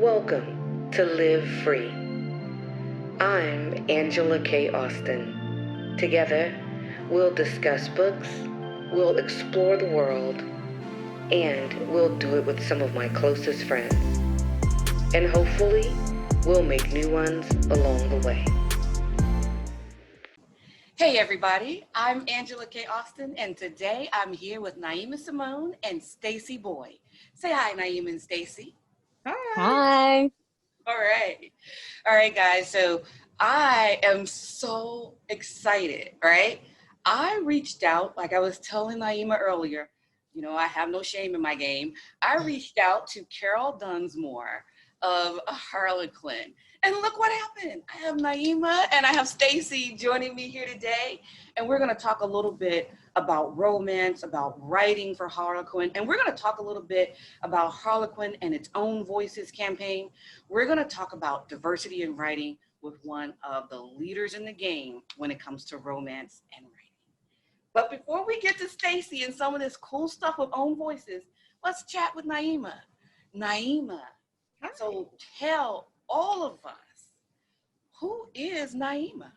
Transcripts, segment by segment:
Welcome to Live Free. I'm Angela K. Austin. Together, we'll discuss books, we'll explore the world, and we'll do it with some of my closest friends. And hopefully, we'll make new ones along the way. Hey everybody, I'm Angela K. Austin, and today I'm here with Naima Simone and Stacy Boy. Say hi, Naima and Stacy. Hi. All right, guys. So I am so excited, right? I reached out, like I was telling Naima earlier, I have no shame in my game. I reached out to Carol Dunsmore of Harlequin. And look what happened. I have Naima and I have Stacy joining me here today. And we're going to talk a little bit about romance, about writing for Harlequin. And we're going to talk a little bit about Harlequin and its Own Voices campaign. We're going to talk about diversity in writing with one of the leaders in the game when it comes to romance and writing. But before we get to Stacy and some of this cool stuff with Own Voices, let's chat with Naima. Naima, so tell all of us, who is Naima?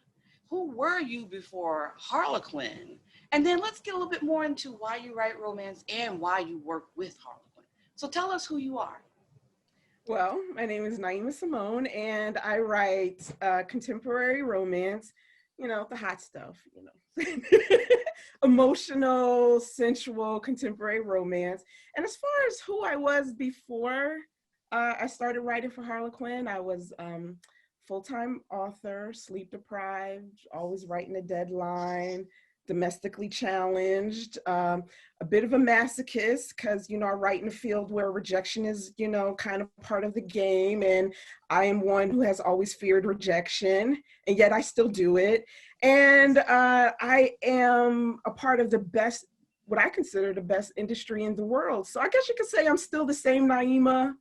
Who were you before Harlequin? And then let's get a little bit more into why you write romance and why you work with Harlequin. So tell us who you are. Well, my name is Naima Simone, and I write contemporary romance, the hot stuff, emotional, sensual, contemporary romance. And as far as who I was before I started writing for Harlequin, I was full-time author, sleep deprived, always writing a deadline, domestically challenged, a bit of a masochist because, I write in a field where rejection is, kind of part of the game. And I am one who has always feared rejection, and yet I still do it. And I am a part of the best, what I consider the best industry in the world. So I guess you could say I'm still the same Naima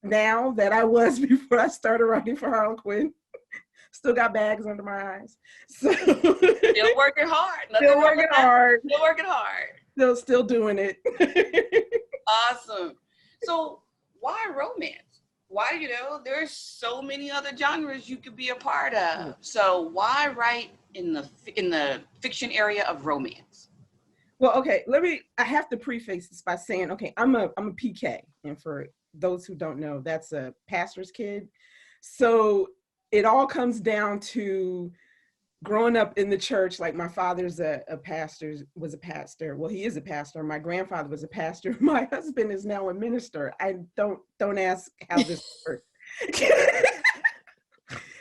now that I was before I started writing for Harlequin. Still got bags under my eyes. So Still working hard. Still working hard. Still working hard. Still doing it. Awesome. So why romance? Why, there's so many other genres you could be a part of. So why write in the fiction area of romance? Well, okay, I have to preface this by saying, okay, I'm a PK. And for those who don't know, that's a pastor's kid. So it all comes down to growing up in the church. Like my father's was a pastor. Well, he is a pastor. My grandfather was a pastor. My husband is now a minister. I don't ask how this works.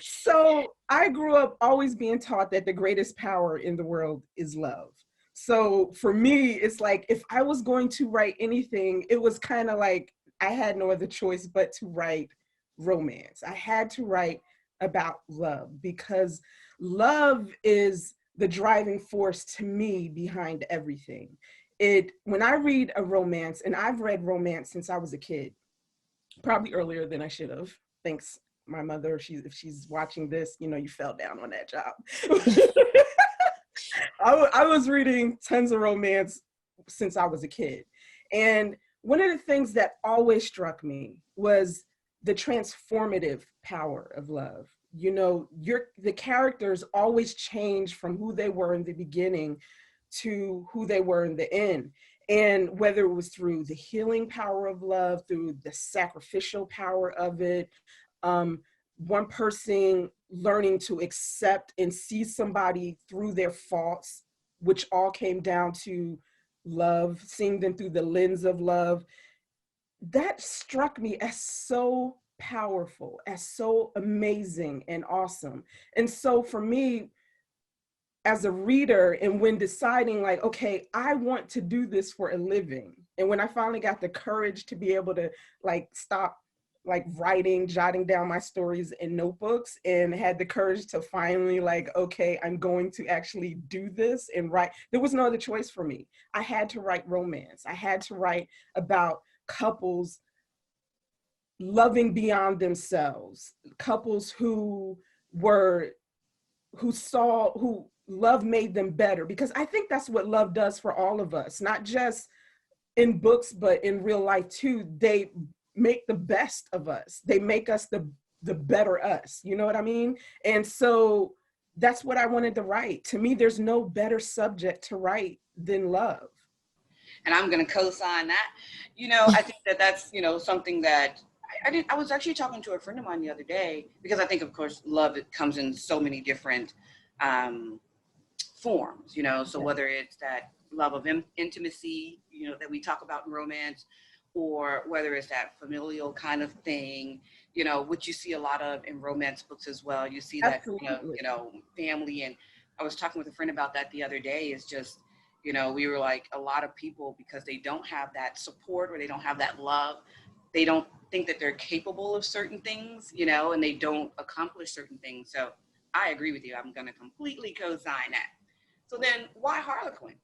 So I grew up always being taught that the greatest power in the world is love. So for me, it's like, if I was going to write anything, it was kind of like I had no other choice but to write romance. I had to write about love because love is the driving force to me behind everything. When I read a romance, and I've read romance since I was a kid, probably earlier than I should have. Thanks, my mother. If she's watching this, you fell down on that job. I was reading tons of romance since I was a kid. And one of the things that always struck me was the transformative power of love. The characters always change from who they were in the beginning to who they were in the end. And whether it was through the healing power of love, through the sacrificial power of it, one person learning to accept and see somebody through their faults, which all came down to love, seeing them through the lens of love. That struck me as so powerful, as so amazing and awesome. And so for me, as a reader, and when deciding like, okay, I want to do this for a living. And when I finally got the courage to be able to stop writing, jotting down my stories in notebooks, and had the courage to finally okay, I'm going to actually do this and write. There was no other choice for me. I had to write romance. I had to write about couples loving beyond themselves, couples who love made them better, because I think that's what love does for all of us, not just in books, but in real life too. They make the best of us. They make us the better us. You know what I mean? And so that's what I wanted to write. To me, there's no better subject to write than love. And I'm going to co-sign that. I think that that's, something that I was actually talking to a friend of mine the other day, because I think, of course, love, it comes in so many different forms, so whether it's that love of intimacy, that we talk about in romance, or whether it's that familial kind of thing, which you see a lot of in romance books as well. You see that, family. And I was talking with a friend about that the other day. Is just, we were like, a lot of people, because they don't have that support or they don't have that love, they don't think that they're capable of certain things, and they don't accomplish certain things. So I agree with you. I'm going to completely co-sign that. So then why Harlequin?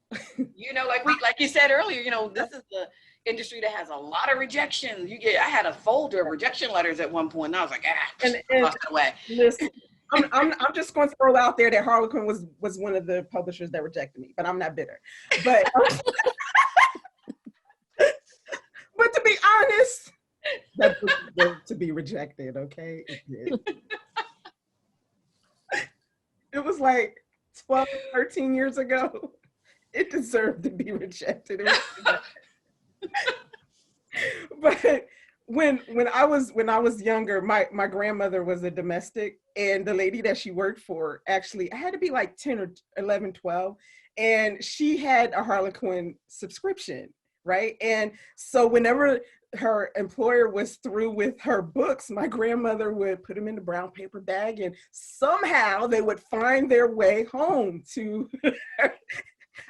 Like you said earlier, this is the industry that has a lot of rejections. I had a folder of rejection letters at one point, and I was like, and lost it away. Listen, I'm just going to throw out there that Harlequin was one of the publishers that rejected me, but I'm not bitter. But but to be honest, that book deserved to be rejected. Okay, it was like 12, 13 years ago. It deserved to be rejected. But when I was younger, my grandmother was a domestic, and the lady that she worked for, actually, I had to be like 10 or 11, 12, and she had a Harlequin subscription, right? And so whenever her employer was through with her books, my grandmother would put them in the brown paper bag, and somehow they would find their way home to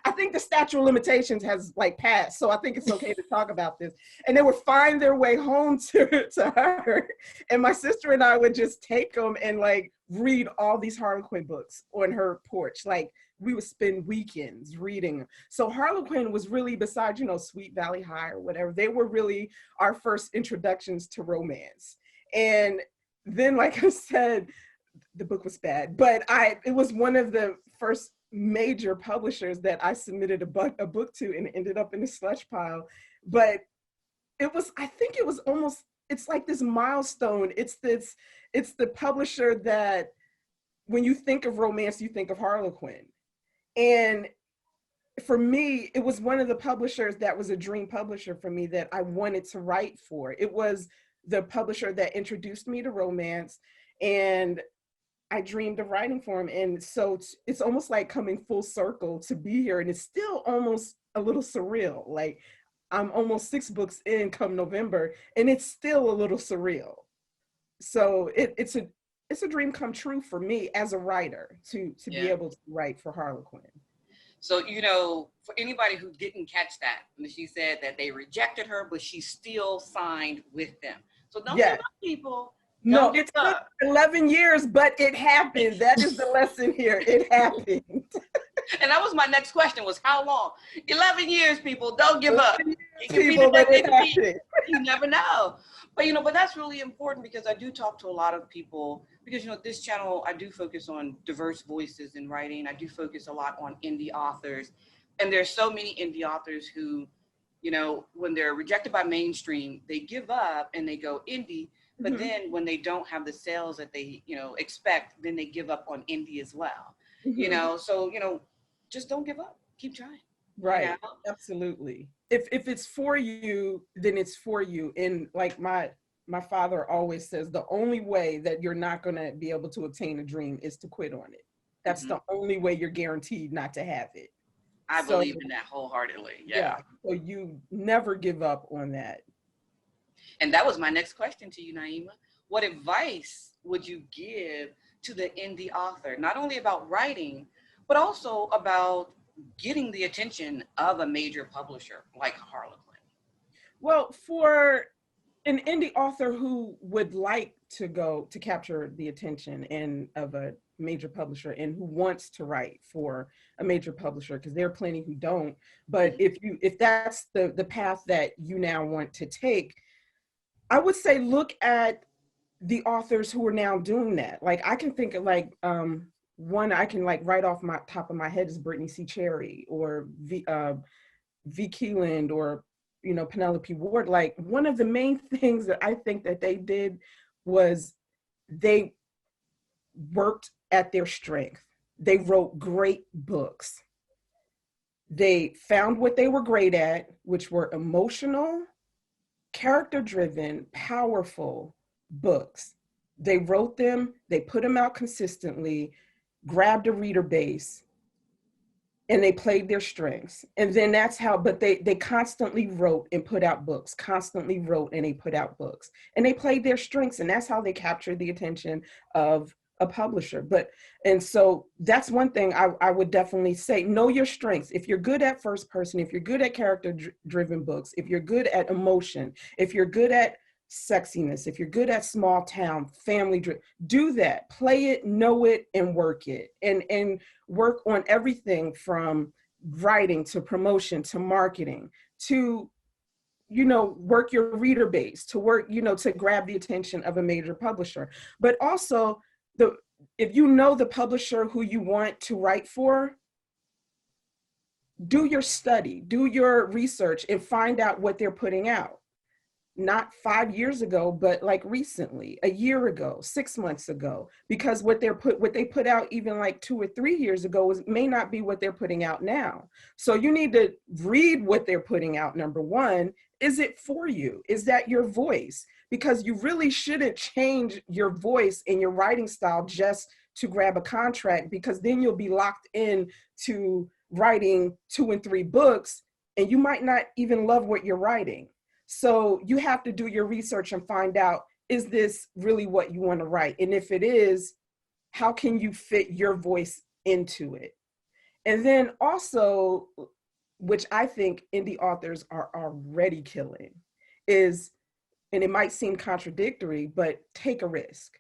I think the statute of limitations has like passed, so I think it's okay to talk about this. And they would find their way home to her. And my sister and I would just take them and like read all these Harlequin books on her porch. Like we would spend weekends reading. So Harlequin was really, besides, Sweet Valley High or whatever, they were really our first introductions to romance. And then, like I said, the book was bad, but it was one of the first major publishers that I submitted a book to, and it ended up in the slush pile. But I think it was almost, it's like this milestone. It's the publisher that when you think of romance, you think of Harlequin. And for me, it was one of the publishers that was a dream publisher for me that I wanted to write for. It was the publisher that introduced me to romance, and I dreamed of writing for him. And so it's almost like coming full circle to be here. And it's still almost a little surreal. Like I'm almost 6 books in come November, and it's still a little surreal. So it's a dream come true for me as a writer to be able to write for Harlequin. So, for anybody who didn't catch that, she said that they rejected her, but she still signed with them. So don't give up, people. No, it took 11 years, but it happened. That is the lesson here. It happened. And that was my next question, was how long? 11 years, people. Don't give up. People, but it happened. You never know. But that's really important, because I do talk to a lot of people, because, this channel, I do focus on diverse voices in writing. I do focus a lot on indie authors. And there's so many indie authors who, when they're rejected by mainstream, they give up and they go indie. But then when they don't have the sales that they, expect, then they give up on indie as well. So, just don't give up. Keep trying. Right. Absolutely. If it's for you, then it's for you. And like my father always says, the only way that you're not going to be able to obtain a dream is to quit on it. That's the only way you're guaranteed not to have it. I believe in that wholeheartedly. Yeah. So you never give up on that. And that was my next question to you, Naima. What advice would you give to the indie author, not only about writing, but also about getting the attention of a major publisher like Harlequin? Well, for an indie author who would like to capture the attention of a major publisher and who wants to write for a major publisher, because there are plenty who don't, but if that's the path that you now want to take, I would say look at the authors who are now doing that. Like I can think of one I can right off my top of my head is Brittany C. Cherry or V. Keeland, or Penelope Ward, like one of the main things that I think that they did was they worked at their strength. They wrote great books. They found what they were great at, which were emotional, character-driven, powerful books. They wrote them, they put them out consistently, grabbed a reader base, and they played their strengths. And then that's how, but they constantly wrote and put out books, constantly wrote and they put out books. And they played their strengths, and that's how they captured the attention of a publisher. And so that's one thing I would definitely say, know your strengths. If you're good at first person, if you're good at character-driven books, if you're good at emotion, if you're good at sexiness, if you're good at small town, family, do that, play it, know it, and work it. And work on everything from writing to promotion to marketing to work your reader base, to work, to grab the attention of a major publisher. But also, if you know the publisher who you want to write for, do your study, do your research, and find out what they're putting out. Not 5 years ago, but like recently, a year ago, 6 months ago, because what they put out even like 2 or 3 years ago may not be what they're putting out now. So you need to read what they're putting out. Number one, is it for you? Is that your voice? Because you really shouldn't change your voice and your writing style just to grab a contract, because then you'll be locked in to writing 2 and 3 books, and you might not even love what you're writing. So you have to do your research and find out, is this really what you want to write? And if it is, how can you fit your voice into it? And then also, which I think indie authors are already killing, is, and it might seem contradictory, but take a risk.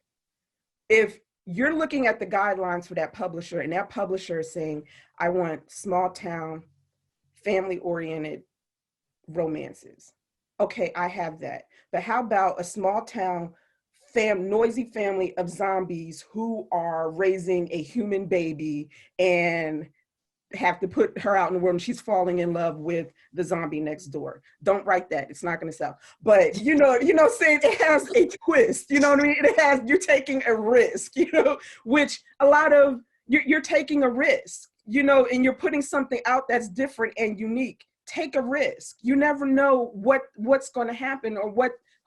If you're looking at the guidelines for that publisher, and that publisher is saying, I want small town, family-oriented romances. Okay, I have that. But how about a small town, noisy family of zombies who are raising a human baby and have to put her out in the world and she's falling in love with the zombie next door? Don't write that. It's not going to sell. But saying it has a twist, you know what I mean? You're taking a risk, which a lot of, you're taking a risk, and you're putting something out that's different and unique. Take a risk. You never know what's going to happen or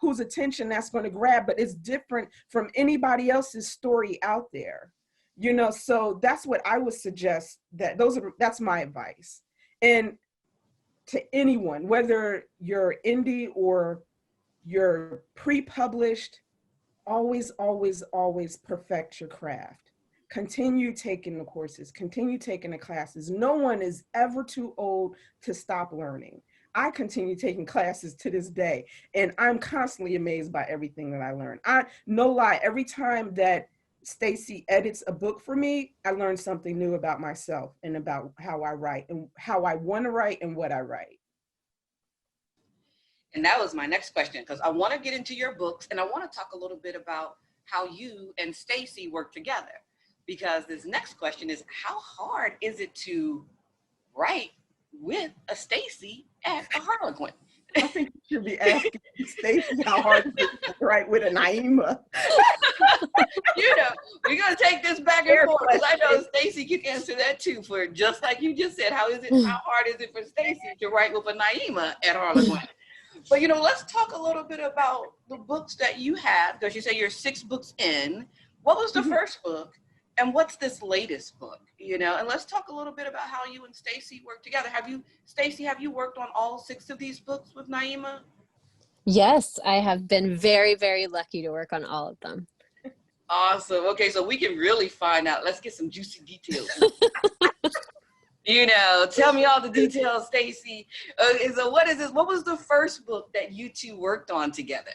whose attention that's going to grab, but it's different from anybody else's story out there. So that's what I would suggest, that's my advice. And to anyone, whether you're indie or you're pre-published, always, always, always perfect your craft. Continue taking the courses, continue taking the classes. No one is ever too old to stop learning. I continue taking classes to this day, and I'm constantly amazed by everything that I learn. No lie, every time that Stacy edits a book for me, I learn something new about myself and about how I write and how I want to write and what I write. And that was my next question, because I want to get into your books and I want to talk a little bit about how you and Stacy work together. Because this next question is, how hard is it to write with a Stacy and a Harlequin? I think you should be asking Stacy how hard is it to write with a Naima. We're going to take this back and forth, because I know Stacy can answer that too, for just like you just said, how hard is it for Stacy to write with a Naima and Harlequin? But let's talk a little bit about the books that you have, because you say you're 6 books in. What was the first book? And what's this latest book, And let's talk a little bit about how you and Stacy work together. Stacy, have you worked on all 6 of these books with Naima? Yes, I have been very, very lucky to work on all of them. Awesome. Okay, so we can really find out. Let's get some juicy details. Tell me all the details, Stacy. So what is this? What was the first book that you two worked on together?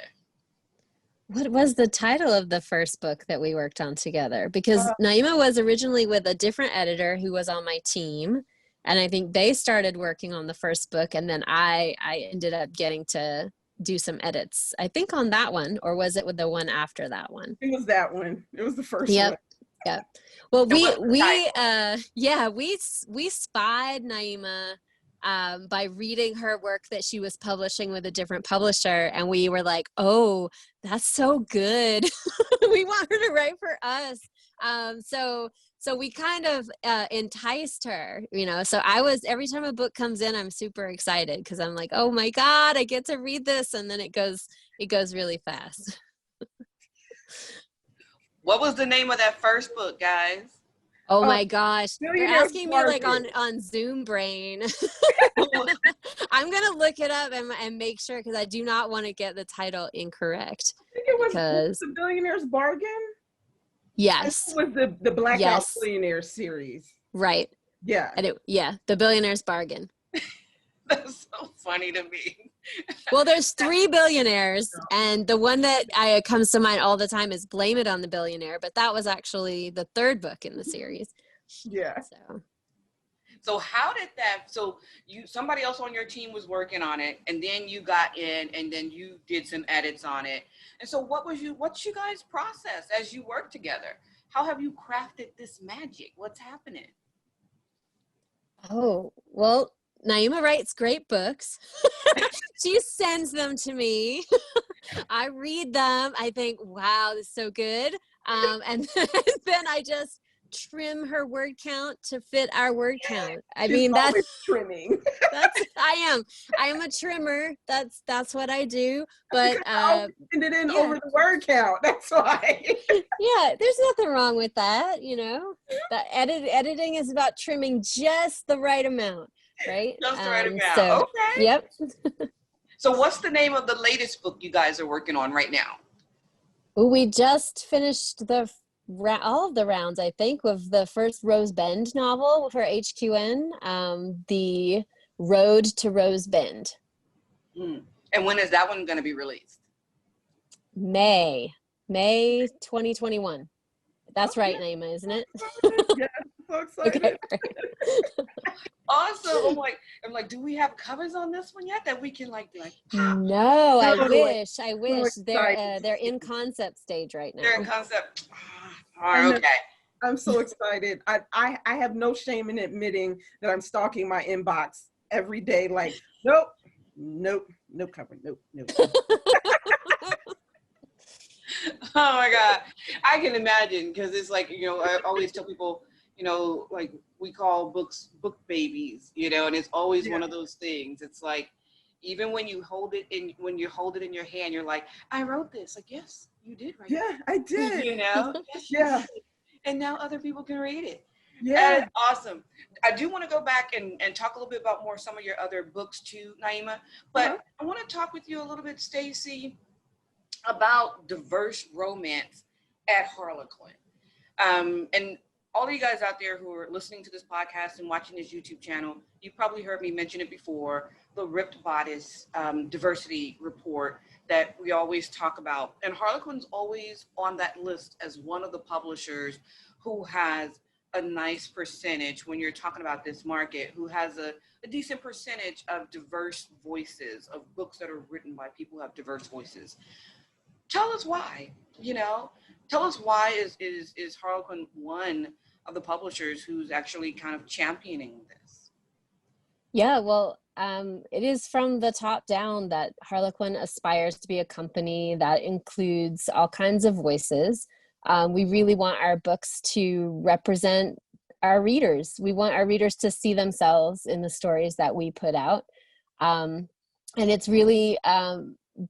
What was the title of the first book that we worked on together? Because Naima was originally with a different editor who was on my team. And I think they started working on the first book. And then I ended up getting to do some edits, I think on that one, or was it with the one after that one? It was that one. It was the first one. Yep. Well, we spied Naima by reading her work that she was publishing with a different publisher. And we were like, oh, that's so good. We want her to write for us. So we kind of enticed her, you know. So every time a book comes in, I'm super excited because I'm like, oh my God, I get to read this. And then it goes really fast. What was the name of that first book, guys? Oh my gosh. You're asking me like Bargain. on Zoom brain. I'm going to look it up and make sure because I do not want to get the title incorrect. I think it was The Billionaire's Bargain. Yes. It was the Blackout Billionaire series. Right. Yeah. And The Billionaire's Bargain. That's so funny to me. Well, there's 3 billionaires, and the one that comes to mind all the time is Blame It on the Billionaire, but that was actually the 3rd book in the series. Yeah. So how did that, somebody else on your team was working on it, and then you got in, and then you did some edits on it. And so what's you guys' process as you work together? How have you crafted this magic? What's happening? Oh, well, Naima writes great books. She sends them to me. I read them. I think, wow, this is so good. And then I just trim her word count to fit our word count. I mean, that's trimming. I am a trimmer. That's what I do. But send it in over the word count. That's why. Yeah, there's nothing wrong with that. You know, editing is about trimming just the right amount, right? Just the right amount. So, okay. Yep. So what's the name of the latest book you guys are working on right now? We just finished all of the rounds, I think, with the first Rose Bend novel for HQN, The Road to Rose Bend. And when is that one going to be released? May 2021. That's right, Naima, isn't it? Yeah, so excited. Okay. Awesome. I'm like, do we have covers on this one yet that we can like pop? No, I wish. So They're in concept stage right now. They're in concept. All right, okay. I'm so excited. I have no shame in admitting that I'm stalking my inbox every day. Like, nope, no cover, nope. Oh my God. I can imagine, because it's like, you know, I always tell people, you know, like we call books book babies, you know, and it's always one of those things. It's like, even when you hold it in your hand, you're like, I wrote this. Like, yes, you did write it. Yeah, I did. You know? Yes, you did. And now other people can read it. Yeah. That's awesome. I do want to go back and talk a little bit about more some of your other books too, Naima. But I want to talk with you a little bit, Stacy, about diverse romance at Harlequin. And all of you guys out there who are listening to this podcast and watching this YouTube channel, you've probably heard me mention it before, the Ripped Bodice diversity report that we always talk about. And Harlequin's always on that list as one of the publishers who has a nice percentage, when you're talking about this market, who has a decent percentage of diverse voices, of books that are written by people who have diverse voices. Tell us why, you know, tell us why is Harlequin one of the publishers who's actually kind of championing this? Yeah, well, it is from the top down that Harlequin aspires to be a company that includes all kinds of voices. We really want our books to represent our readers. We want our readers to see themselves in the stories that we put out. And it's really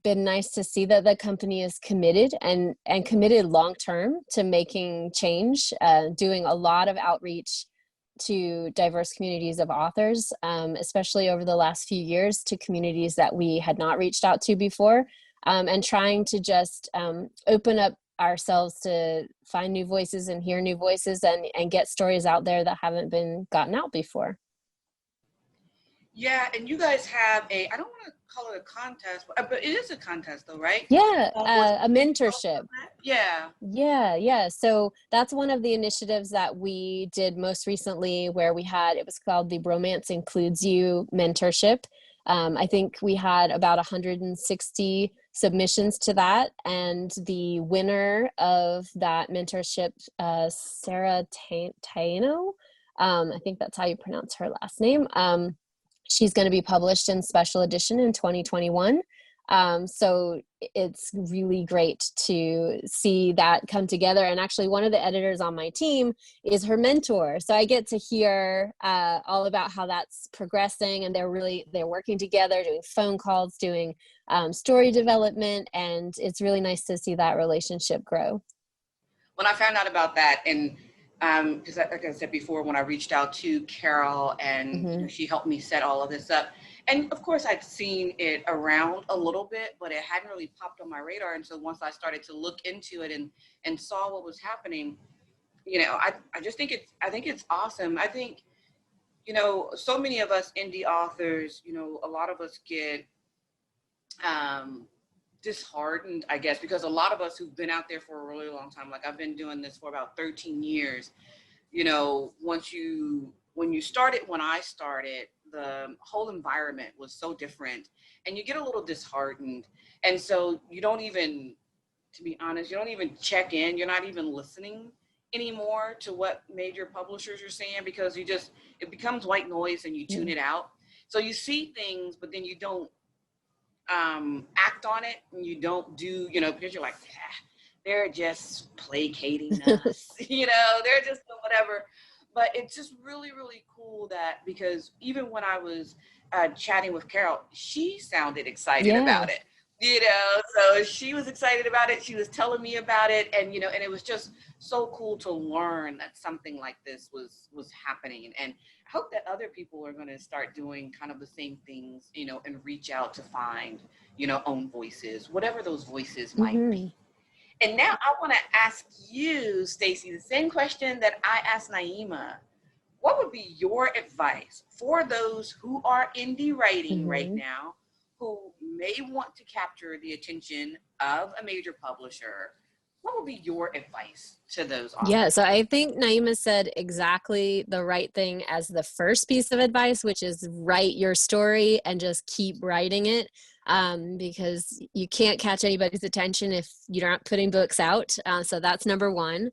been nice to see that the company is committed and committed long-term to making change, doing a lot of outreach to diverse communities of authors, especially over the last few years, to communities that we had not reached out to before, and trying to just open up ourselves to find new voices and hear new voices and get stories out there that haven't been gotten out before. Yeah, and you guys have I don't want to call it a contest, but it is a contest though, right? Yeah, a mentorship. Yeah. So that's one of the initiatives that we did most recently, where it was called the Romance Includes You mentorship. I think we had about 160 submissions to that, and the winner of that mentorship, Sarah Taino, I think that's how you pronounce her last name. She's going to be published in special edition in 2021. So it's really great to see that come together. And actually, one of the editors on my team is her mentor. So I get to hear all about how that's progressing, and they're working together, doing phone calls, doing story development, and it's really nice to see that relationship grow. When I found out about that, and because like I said before, when I reached out to Carol and she helped me set all of this up, and of course I'd seen it around a little bit, but it hadn't really popped on my radar until once I started to look into it and saw what was happening. I just think it's awesome. I think, so many of us indie authors, a lot of us get disheartened, I guess, because a lot of us who've been out there for a really long time, like I've been doing this for about 13 years, when I started, the whole environment was so different and you get a little disheartened. And so to be honest, you don't even check in. You're not even listening anymore to what major publishers are saying, because it becomes white noise and you tune it out. So you see things, but then you don't act on it, and you don't do, because you're like, they're just placating us, they're just whatever. But it's just really, really cool that, because even when I was chatting with Carol, she sounded excited about it, so she was excited about it. She was telling me about it, and, and it was just so cool to learn that something like this was happening. And I hope that other people are going to start doing kind of the same things, and reach out to find, own voices, whatever those voices might be. And now I want to ask you, Stacy, the same question that I asked Naima. What would be your advice for those who are indie writing right now, who may want to capture the attention of a major publisher? What would be your advice to those authors? Yeah, so I think Naima said exactly the right thing as the first piece of advice, which is write your story and just keep writing it, because you can't catch anybody's attention if you're not putting books out. So that's number one.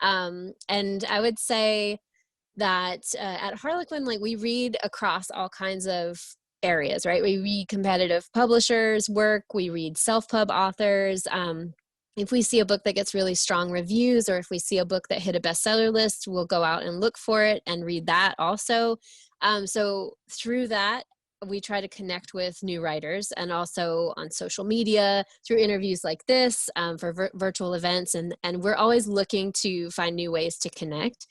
And I would say that at Harlequin, like, we read across all kinds of areas, right? We read competitive publishers' work, we read self-pub authors. If we see a book that gets really strong reviews, or if we see a book that hit a bestseller list, we'll go out and look for it and read that also. So through that, we try to connect with new writers, and also on social media through interviews like this, for virtual events. And we're always looking to find new ways to connect.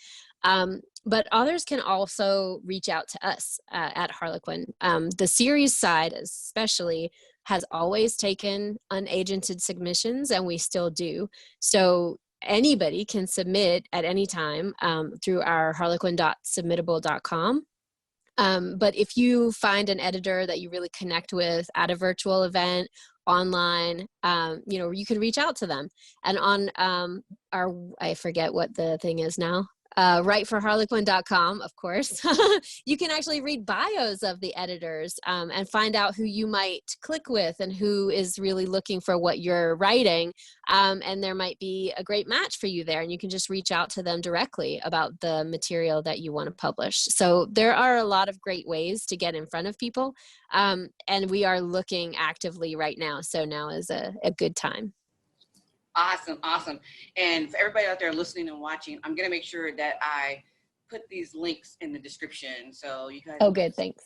But others can also reach out to us at Harlequin. The series side especially has always taken unagented submissions, and we still do. So anybody can submit at any time through our harlequin.submittable.com. But if you find an editor that you really connect with at a virtual event, online, you can reach out to them. And on I forget what the thing is now, writeforharlequin.com, of course, you can actually read bios of the editors and find out who you might click with and who is really looking for what you're writing. And there might be a great match for you there, and you can just reach out to them directly about the material that you want to publish. So there are a lot of great ways to get in front of people, and we are looking actively right now. So now is a good time. Awesome. And for everybody out there listening and watching, I'm going to make sure that I put these links in the description, so you guys. Oh, good. Thanks.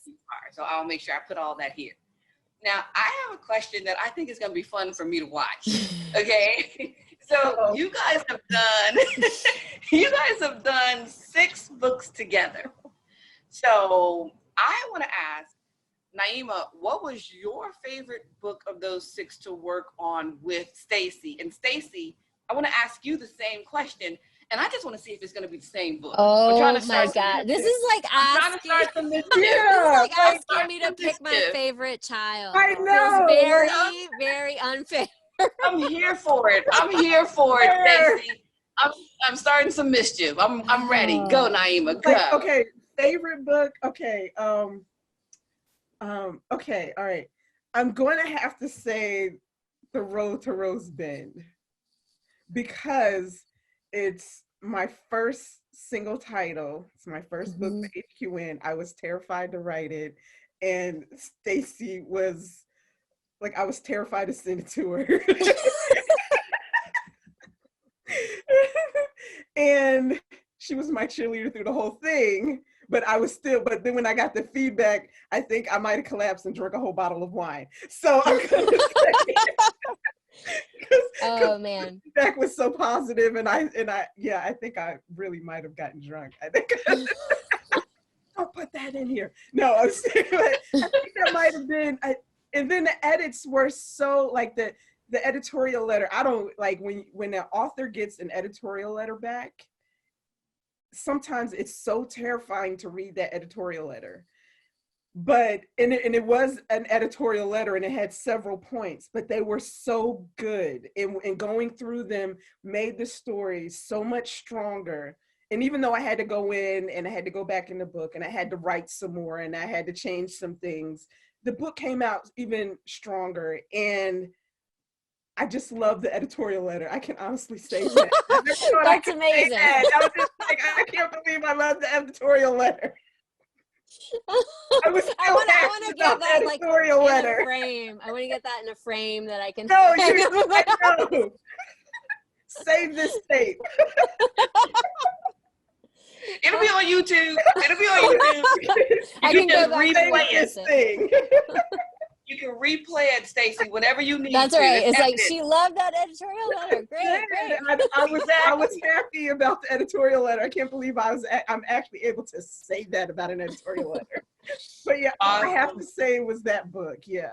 So I'll make sure I put all that here. Now, I have a question that I think is going to be fun for me to watch. Okay. So you guys have done 6 books together. So I want to ask Naima, what was your favorite book of those 6 to work on with Stacy? And Stacy, I want to ask you the same question, and I just want to see if it's going to be the same book. Oh my God. This is like asking me to pick my favorite child. I know. Feels very, very unfair. I'm here for it, Stacy. I'm starting some mischief. I'm ready. Go, Naima. Go. Okay, favorite book. Okay. Okay, all right. I'm going to have to say The Road to Rose Bend, because it's my first single title. It's my first book for HQN. I was terrified to write it. and Stacy was like, I was terrified to send it to her. And she was my cheerleader through the whole thing. But but then when I got the feedback, I think I might have collapsed and drank a whole bottle of wine. So I'm gonna say, Oh man. the feedback was so positive, and I think I really might have gotten drunk. I think don't put that in here. No, I think that might have been. And then the edits were so like the editorial letter. I don't like when the author gets an editorial letter back. Sometimes it's so terrifying to read that editorial letter. But it was an editorial letter, and it had several points, but they were so good, and going through them made the story so much stronger. And even though I had to go in and I had to go back in the book and I had to write some more and I had to change some things, the book came out even stronger. And I just love the editorial letter. I can honestly say that. That's amazing. I was just like, I can't believe I love the editorial letter. I want to get that like in a frame. I want to get that in a frame that I can. No, I know. Save this tape. It'll be on YouTube. I can just go back replay this thing. You can replay it, Stacy, whenever you need. That's right. It's like she loved that editorial letter. Great. I was happy about the editorial letter. I can't believe I'm actually able to say that about an editorial letter. But yeah, awesome. I have to say it was that book. Yeah.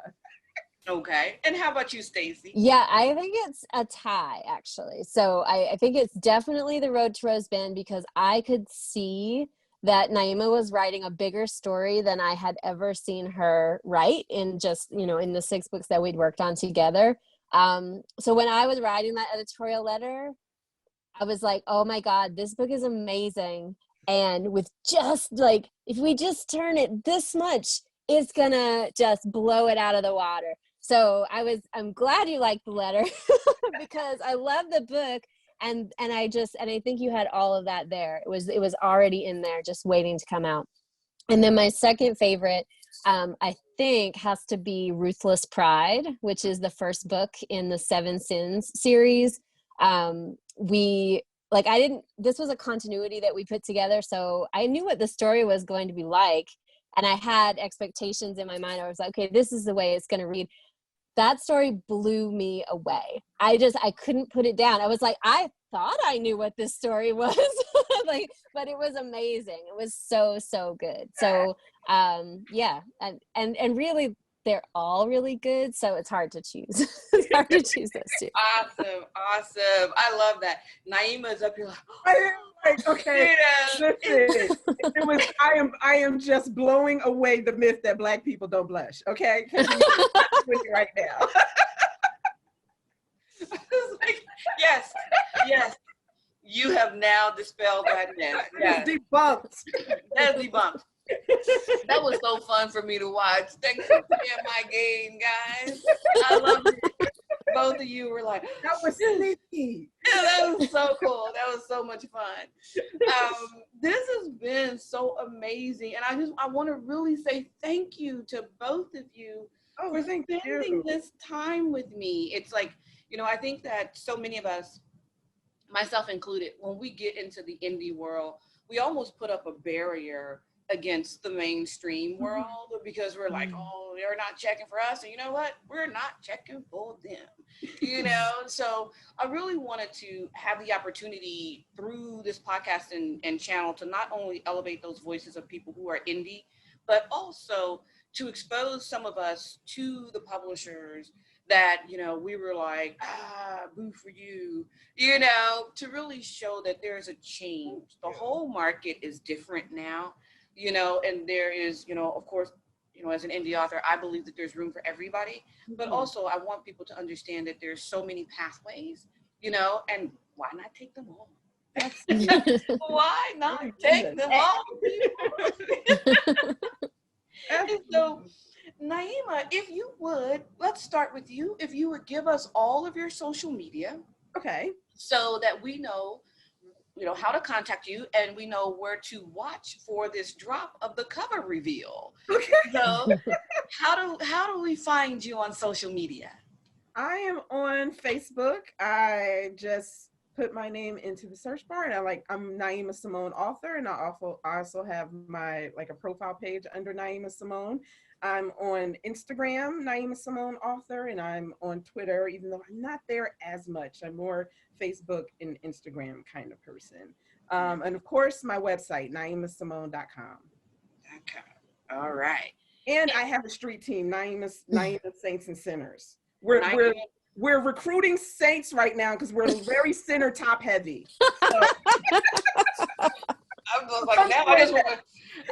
Okay. And how about you, Stacy? Yeah, I think it's a tie, actually. So I think it's definitely The Road to Rose Bend, because I could see that Naima was writing a bigger story than I had ever seen her write in just, in the 6 books that we'd worked on together. So when I was writing that editorial letter, I was like, oh my God, this book is amazing. And with just like, if we just turn it this much, it's gonna just blow it out of the water. So I'm glad you liked the letter because I love the book. And I think you had all of that there. It was already in there, just waiting to come out. And then my second favorite, I think, has to be Ruthless Pride, which is the first book in the 7 Sins series. This was a continuity that we put together, so I knew what the story was going to be like, and I had expectations in my mind. I was like, okay, this is the way it's going to read. That story blew me away. I couldn't put it down. I was like, I thought I knew what this story was, but it was amazing. It was so, so good. So, yeah. And really, they're all really good. So it's hard to choose. It's hard to choose those two. Awesome. I love that. Naima's up here like, okay, listen, I am just blowing away the myth that Black people don't blush, okay? Because you're doing it right now. Yes. You have now dispelled that myth. Yes. Debunked. That's debunked. That was so fun for me to watch. Thanks for playing my game, guys. I love it. Both of you were like, that was sneaky. Yeah, that was so cool. That was so much fun. This has been so amazing. And I want to really say thank you to both of you for spending this time with me. It's like, I think that so many of us, myself included, when we get into the indie world, we almost put up a barrier against the mainstream world because we're like, oh, they're not checking for us. And you know what? We're not checking for them, So I really wanted to have the opportunity through this podcast and channel to not only elevate those voices of people who are indie, but also to expose some of us to the publishers that, we were like, boo for you, to really show that there's a change. The whole market is different now. And there is, of course, as an indie author, I believe that there's room for everybody, but also I want people to understand that there's so many pathways, and why not take them all? Why not take them all? And so, Naima, if you would, let's start with you. If you would give us all of your social media. Okay. So that we know how to contact you, and we know where to watch for this drop of the cover reveal. Okay. So how do we find you on social media? I am on Facebook. I just put my name into the search bar, and I'm Naima Simone author, and I also have my a profile page under Naima Simone. I'm on Instagram, Naima Simone author, and I'm on Twitter, even though I'm not there as much. I'm more Facebook and Instagram kind of person. And of course, my website, naimasimone.com. Okay. All right. And I have a street team, Naima Saints and Sinners. Naima- We're recruiting saints right now because we're very center top heavy. So, I'm just like, now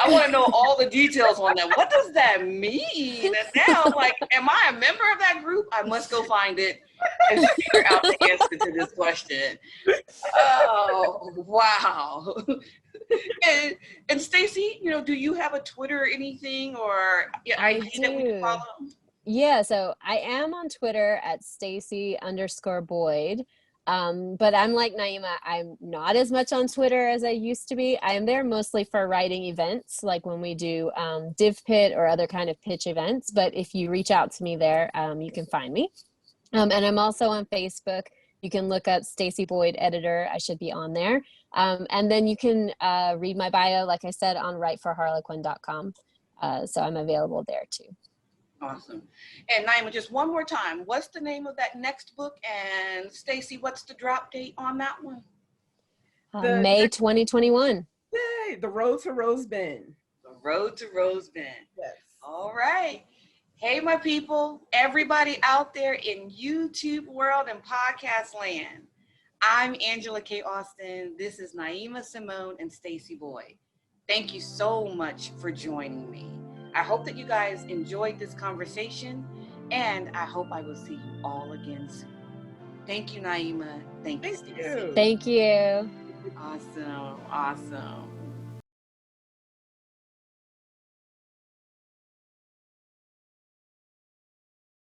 I want to know all the details on that. What does that mean? And now I'm like, am I a member of that group? I must go find it and figure out the answer to this question. Oh, wow. And Stacy, do you have a Twitter or anything, or I IG that we can do. follow? Yeah, so I am on Twitter at Stacy_Boyd. But I'm like Naima, I'm not as much on Twitter as I used to be. I am there mostly for writing events, like when we do Div Pit or other kind of pitch events. But if you reach out to me there, you can find me. And I'm also on Facebook. You can look up Stacy Boyd Editor. I should be on there. And then you can read my bio, like I said, on writeforharlequin.com. So I'm available there too. Awesome. And Naima, just one more time, what's the name of that next book? And Stacy, what's the drop date on that one? May 2021. Yay, The Road to Rose Bend. The Road to Rose Bend. Yes. All right. Hey, my people, everybody out there in YouTube world and podcast land. I'm Angela K. Austin. This is Naima Simone and Stacy Boyd. Thank you so much for joining me. I hope that you guys enjoyed this conversation, and I hope I will see you all again soon. Thank you, Naima. Thank you, Stacy. Thank you. Awesome.